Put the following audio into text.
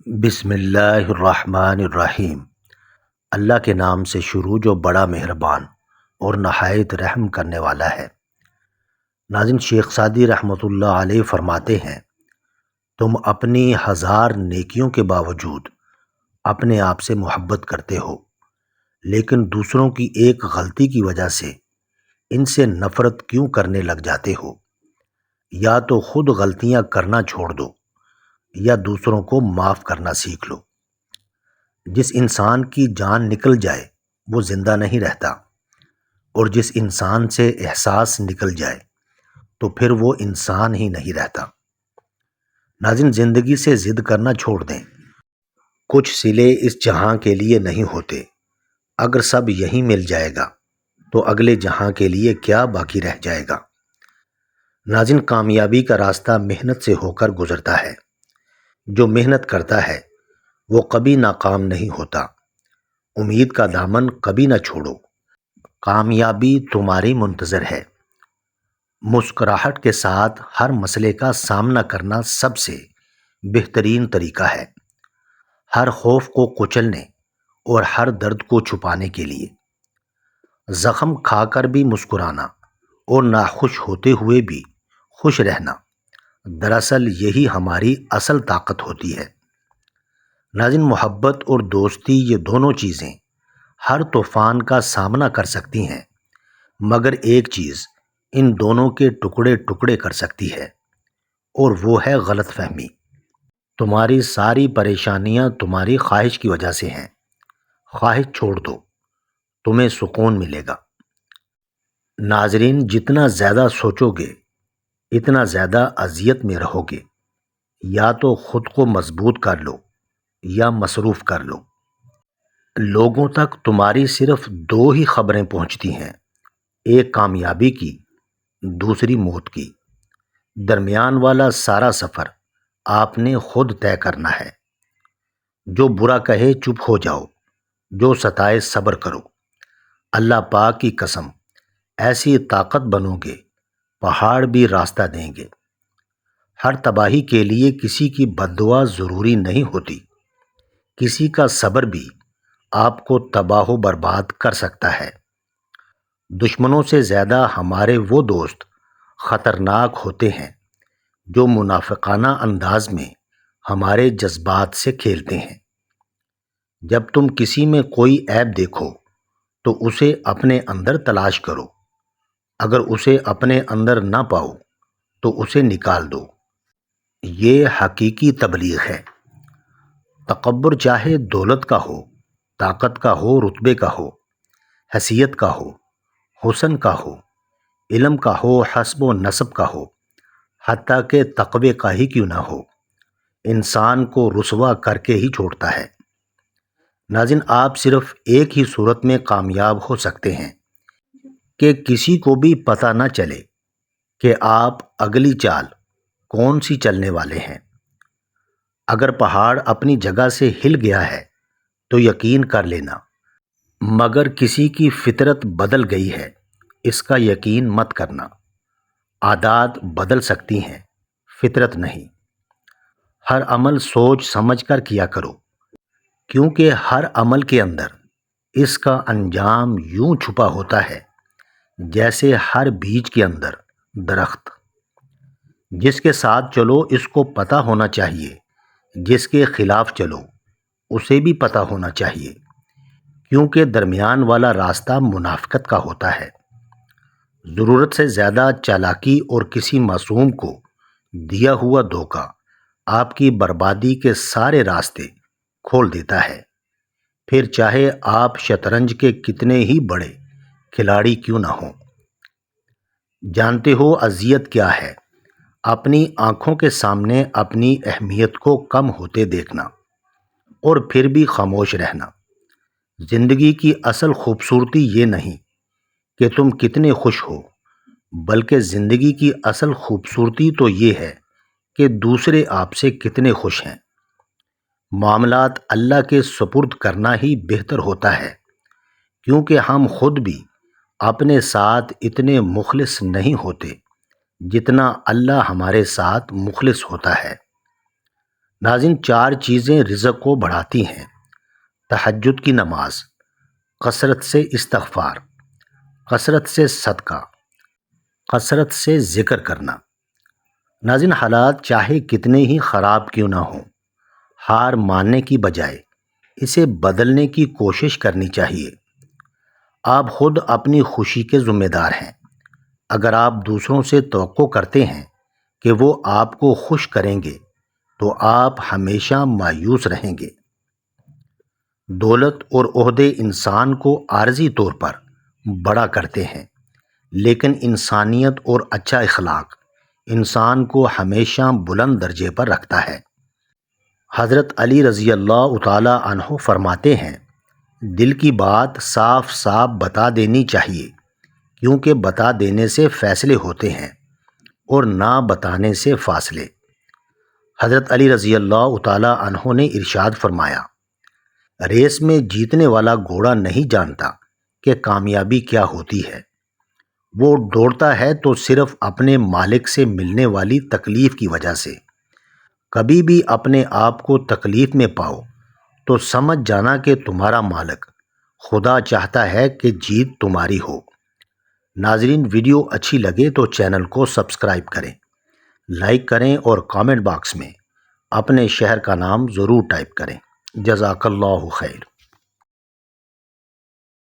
بسم اللہ الرحمن الرحیم۔ اللہ کے نام سے شروع جو بڑا مہربان اور نہایت رحم کرنے والا ہے۔ ناظرین، شیخ سعدی رحمۃ اللہ علیہ فرماتے ہیں، تم اپنی ہزار نیکیوں کے باوجود اپنے آپ سے محبت کرتے ہو، لیکن دوسروں کی ایک غلطی کی وجہ سے ان سے نفرت کیوں کرنے لگ جاتے ہو؟ یا تو خود غلطیاں کرنا چھوڑ دو یا دوسروں کو معاف کرنا سیکھ لو۔ جس انسان کی جان نکل جائے وہ زندہ نہیں رہتا، اور جس انسان سے احساس نکل جائے تو پھر وہ انسان ہی نہیں رہتا۔ ناظرین، زندگی سے ضد کرنا چھوڑ دیں۔ کچھ صلے اس جہاں کے لیے نہیں ہوتے۔ اگر سب یہیں مل جائے گا تو اگلے جہاں کے لیے کیا باقی رہ جائے گا؟ ناظرین، کامیابی کا راستہ محنت سے ہو کر گزرتا ہے۔ جو محنت کرتا ہے وہ کبھی ناکام نہیں ہوتا۔ امید کا دامن کبھی نہ چھوڑو، کامیابی تمہاری منتظر ہے۔ مسکراہٹ کے ساتھ ہر مسئلے کا سامنا کرنا سب سے بہترین طریقہ ہے، ہر خوف کو کچلنے اور ہر درد کو چھپانے کے لیے۔ زخم کھا کر بھی مسکرانا اور ناخوش ہوتے ہوئے بھی خوش رہنا، دراصل یہی ہماری اصل طاقت ہوتی ہے۔ ناظرین، محبت اور دوستی یہ دونوں چیزیں ہر طوفان کا سامنا کر سکتی ہیں، مگر ایک چیز ان دونوں کے ٹکڑے ٹکڑے کر سکتی ہے، اور وہ ہے غلط فہمی۔ تمہاری ساری پریشانیاں تمہاری خواہش کی وجہ سے ہیں۔ خواہش چھوڑ دو، تمہیں سکون ملے گا۔ ناظرین، جتنا زیادہ سوچو گے اتنا زیادہ اذیت میں رہو گے۔ یا تو خود کو مضبوط کر لو یا مصروف کر لو۔ لوگوں تک تمہاری صرف دو ہی خبریں پہنچتی ہیں، ایک کامیابی کی، دوسری موت کی۔ درمیان والا سارا سفر آپ نے خود طے کرنا ہے۔ جو برا کہے چپ ہو جاؤ، جو ستائے صبر کرو۔ اللہ پاک کی قسم، ایسی طاقت بنو گے پہاڑ بھی راستہ دیں گے۔ ہر تباہی کے لیے کسی کی بد دعا ضروری نہیں ہوتی، کسی کا صبر بھی آپ کو تباہ و برباد کر سکتا ہے۔ دشمنوں سے زیادہ ہمارے وہ دوست خطرناک ہوتے ہیں جو منافقانہ انداز میں ہمارے جذبات سے کھیلتے ہیں۔ جب تم کسی میں کوئی عیب دیکھو تو اسے اپنے اندر تلاش کرو، اگر اسے اپنے اندر نہ پاؤ تو اسے نکال دو۔ یہ حقیقی تبلیغ ہے۔ تکبر چاہے دولت کا ہو، طاقت کا ہو، رتبے کا ہو، حیثیت کا ہو، حسن کا ہو، علم کا ہو، حسب و نسب کا ہو، حتیٰ کہ تقوی کا ہی کیوں نہ ہو، انسان کو رسوا کر کے ہی چھوڑتا ہے۔ ناظرین، آپ صرف ایک ہی صورت میں کامیاب ہو سکتے ہیں کہ کسی کو بھی پتہ نہ چلے کہ آپ اگلی چال کون سی چلنے والے ہیں۔ اگر پہاڑ اپنی جگہ سے ہل گیا ہے تو یقین کر لینا، مگر کسی کی فطرت بدل گئی ہے اس کا یقین مت کرنا۔ عادات بدل سکتی ہیں، فطرت نہیں۔ ہر عمل سوچ سمجھ کر کیا کرو، کیونکہ ہر عمل کے اندر اس کا انجام یوں چھپا ہوتا ہے جیسے ہر بیج کے اندر درخت۔ جس کے ساتھ چلو اس کو پتہ ہونا چاہیے، جس کے خلاف چلو اسے بھی پتہ ہونا چاہیے، کیونکہ درمیان والا راستہ منافقت کا ہوتا ہے۔ ضرورت سے زیادہ چالاکی اور کسی معصوم کو دیا ہوا دھوکہ آپ کی بربادی کے سارے راستے کھول دیتا ہے، پھر چاہے آپ شطرنج کے کتنے ہی بڑے کھلاڑی کیوں نہ ہوں۔ جانتے ہو اذیت کیا ہے؟ اپنی آنکھوں کے سامنے اپنی اہمیت کو کم ہوتے دیکھنا اور پھر بھی خاموش رہنا۔ زندگی کی اصل خوبصورتی یہ نہیں کہ تم کتنے خوش ہو، بلکہ زندگی کی اصل خوبصورتی تو یہ ہے کہ دوسرے آپ سے کتنے خوش ہیں۔ معاملات اللہ کے سپرد کرنا ہی بہتر ہوتا ہے، کیونکہ ہم خود بھی اپنے ساتھ اتنے مخلص نہیں ہوتے جتنا اللہ ہمارے ساتھ مخلص ہوتا ہے۔ ناظرین، 4 چیزیں رزق کو بڑھاتی ہیں: تہجد کی نماز، کثرت سے استغفار، کثرت سے صدقہ، کثرت سے ذکر کرنا۔ ناظرین، حالات چاہے کتنے ہی خراب کیوں نہ ہوں، ہار ماننے کی بجائے اسے بدلنے کی کوشش کرنی چاہیے۔ آپ خود اپنی خوشی کے ذمہ دار ہیں۔ اگر آپ دوسروں سے توقع کرتے ہیں کہ وہ آپ کو خوش کریں گے تو آپ ہمیشہ مایوس رہیں گے۔ دولت اور عہدے انسان کو عارضی طور پر بڑا کرتے ہیں، لیکن انسانیت اور اچھا اخلاق انسان کو ہمیشہ بلند درجے پر رکھتا ہے۔ حضرت علی رضی اللہ تعالی عنہ فرماتے ہیں، دل کی بات صاف صاف بتا دینی چاہیے، کیونکہ بتا دینے سے فیصلے ہوتے ہیں اور نہ بتانے سے فاصلے۔ حضرت علی رضی اللہ تعالی عنہ نے ارشاد فرمایا، ریس میں جیتنے والا گھوڑا نہیں جانتا کہ کامیابی کیا ہوتی ہے۔ وہ دوڑتا ہے تو صرف اپنے مالک سے ملنے والی تکلیف کی وجہ سے۔ کبھی بھی اپنے آپ کو تکلیف میں پاؤ تو سمجھ جانا کہ تمہارا مالک خدا چاہتا ہے کہ جیت تمہاری ہو۔ ناظرین، ویڈیو اچھی لگے تو چینل کو سبسکرائب کریں، لائک کریں اور کامنٹ باکس میں اپنے شہر کا نام ضرور ٹائپ کریں۔ جزاک اللہ خیر۔